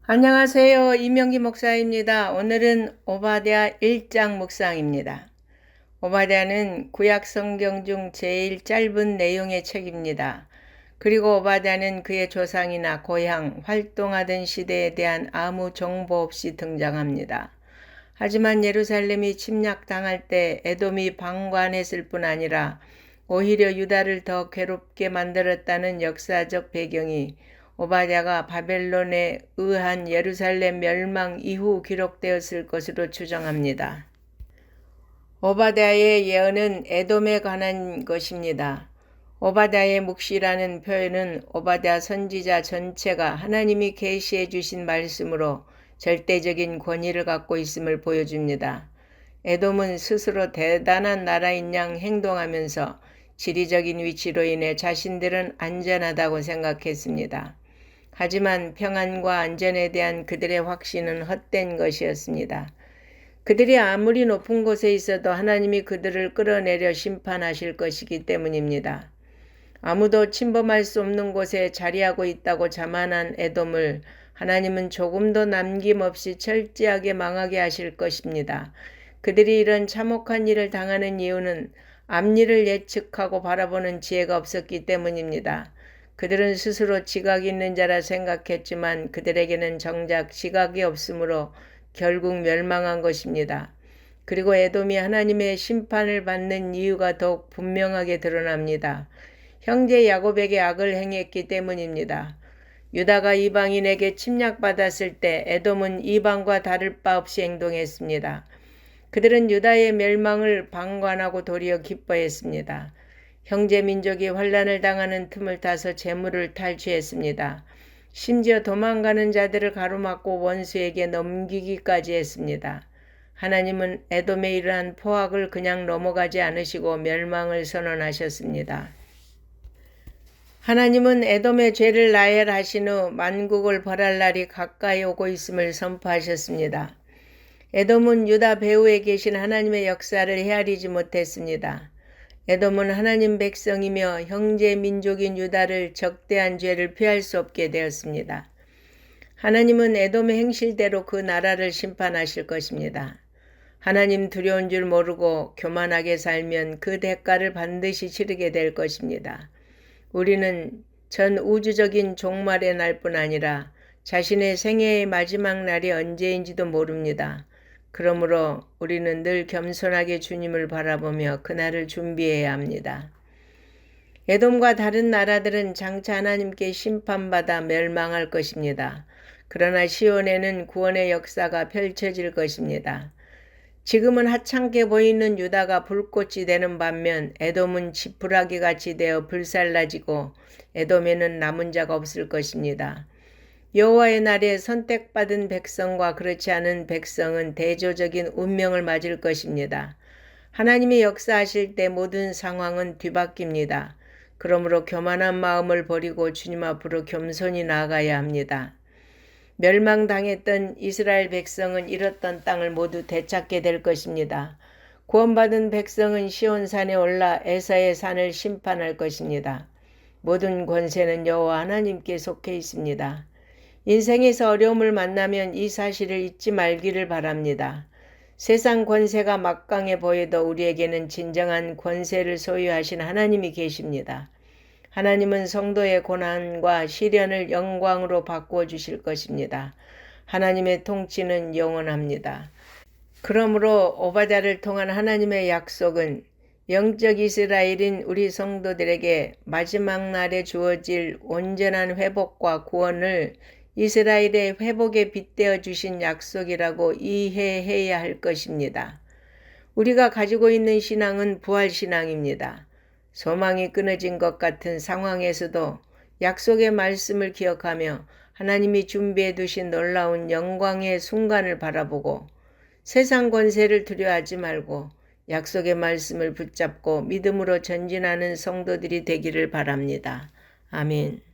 안녕하세요. 이명기 목사입니다. 오늘은 오바댜 1장 묵상입니다. 오바댜는 구약 성경 중 제일 짧은 내용의 책입니다. 그리고 오바댜는 그의 조상이나 고향, 활동하던 시대에 대한 아무 정보 없이 등장합니다. 하지만 예루살렘이 침략당할 때 에돔이 방관했을 뿐 아니라 오히려 유다를 더 괴롭게 만들었다는 역사적 배경이 오바댜가 바벨론에 의한 예루살렘 멸망 이후 기록되었을 것으로 추정합니다. 오바댜의 예언은 에돔에 관한 것입니다. 오바댜의 묵시라는 표현은 오바댜 선지자 전체가 하나님이 계시해 주신 말씀으로 절대적인 권위를 갖고 있음을 보여줍니다. 에돔은 스스로 대단한 나라인 양 행동하면서 지리적인 위치로 인해 자신들은 안전하다고 생각했습니다. 하지만 평안과 안전에 대한 그들의 확신은 헛된 것이었습니다. 그들이 아무리 높은 곳에 있어도 하나님이 그들을 끌어내려 심판하실 것이기 때문입니다. 아무도 침범할 수 없는 곳에 자리하고 있다고 자만한 에돔을 하나님은 조금도 남김없이 철저하게 망하게 하실 것입니다. 그들이 이런 참혹한 일을 당하는 이유는 앞일을 예측하고 바라보는 지혜가 없었기 때문입니다. 그들은 스스로 지각이 있는 자라 생각했지만 그들에게는 정작 지각이 없으므로 결국 멸망한 것입니다. 그리고 에돔이 하나님의 심판을 받는 이유가 더욱 분명하게 드러납니다. 형제 야곱에게 악을 행했기 때문입니다. 유다가 이방인에게 침략받았을 때 에돔은 이방과 다를 바 없이 행동했습니다. 그들은 유다의 멸망을 방관하고 도리어 기뻐했습니다. 형제 민족이 환난을 당하는 틈을 타서 재물을 탈취했습니다. 심지어 도망가는 자들을 가로막고 원수에게 넘기기까지 했습니다. 하나님은 에돔의 이러한 포악을 그냥 넘어가지 않으시고 멸망을 선언하셨습니다. 하나님은 에돔의 죄를 나열하신 후 만국을 벌할 날이 가까이 오고 있음을 선포하셨습니다. 에돔은 유다 배후에 계신 하나님의 역사를 헤아리지 못했습니다. 에돔은 하나님 백성이며 형제 민족인 유다를 적대한 죄를 피할 수 없게 되었습니다. 하나님은 에돔의 행실대로 그 나라를 심판하실 것입니다. 하나님 두려운 줄 모르고 교만하게 살면 그 대가를 반드시 치르게 될 것입니다. 우리는 전 우주적인 종말의 날뿐 아니라 자신의 생애의 마지막 날이 언제인지도 모릅니다. 그러므로 우리는 늘 겸손하게 주님을 바라보며 그날을 준비해야 합니다. 에돔과 다른 나라들은 장차 하나님께 심판받아 멸망할 것입니다. 그러나 시온에는 구원의 역사가 펼쳐질 것입니다. 지금은 하찮게 보이는 유다가 불꽃이 되는 반면 에돔은 지푸라기 같이 되어 불살라지고 에돔에는 남은 자가 없을 것입니다. 여호와의 날에 선택받은 백성과 그렇지 않은 백성은 대조적인 운명을 맞을 것입니다. 하나님이 역사하실 때 모든 상황은 뒤바뀝니다. 그러므로 교만한 마음을 버리고 주님 앞으로 겸손히 나아가야 합니다. 멸망당했던 이스라엘 백성은 잃었던 땅을 모두 되찾게 될 것입니다. 구원받은 백성은 시온산에 올라 에사의 산을 심판할 것입니다. 모든 권세는 여호와 하나님께 속해 있습니다. 인생에서 어려움을 만나면 이 사실을 잊지 말기를 바랍니다. 세상 권세가 막강해 보여도 우리에게는 진정한 권세를 소유하신 하나님이 계십니다. 하나님은 성도의 고난과 시련을 영광으로 바꾸어 주실 것입니다. 하나님의 통치는 영원합니다. 그러므로 오바댜를 통한 하나님의 약속은 영적 이스라엘인 우리 성도들에게 마지막 날에 주어질 온전한 회복과 구원을 이스라엘의 회복에 빗대어 주신 약속이라고 이해해야 할 것입니다. 우리가 가지고 있는 신앙은 부활신앙입니다. 소망이 끊어진 것 같은 상황에서도 약속의 말씀을 기억하며 하나님이 준비해 두신 놀라운 영광의 순간을 바라보고 세상 권세를 두려워하지 말고 약속의 말씀을 붙잡고 믿음으로 전진하는 성도들이 되기를 바랍니다. 아멘.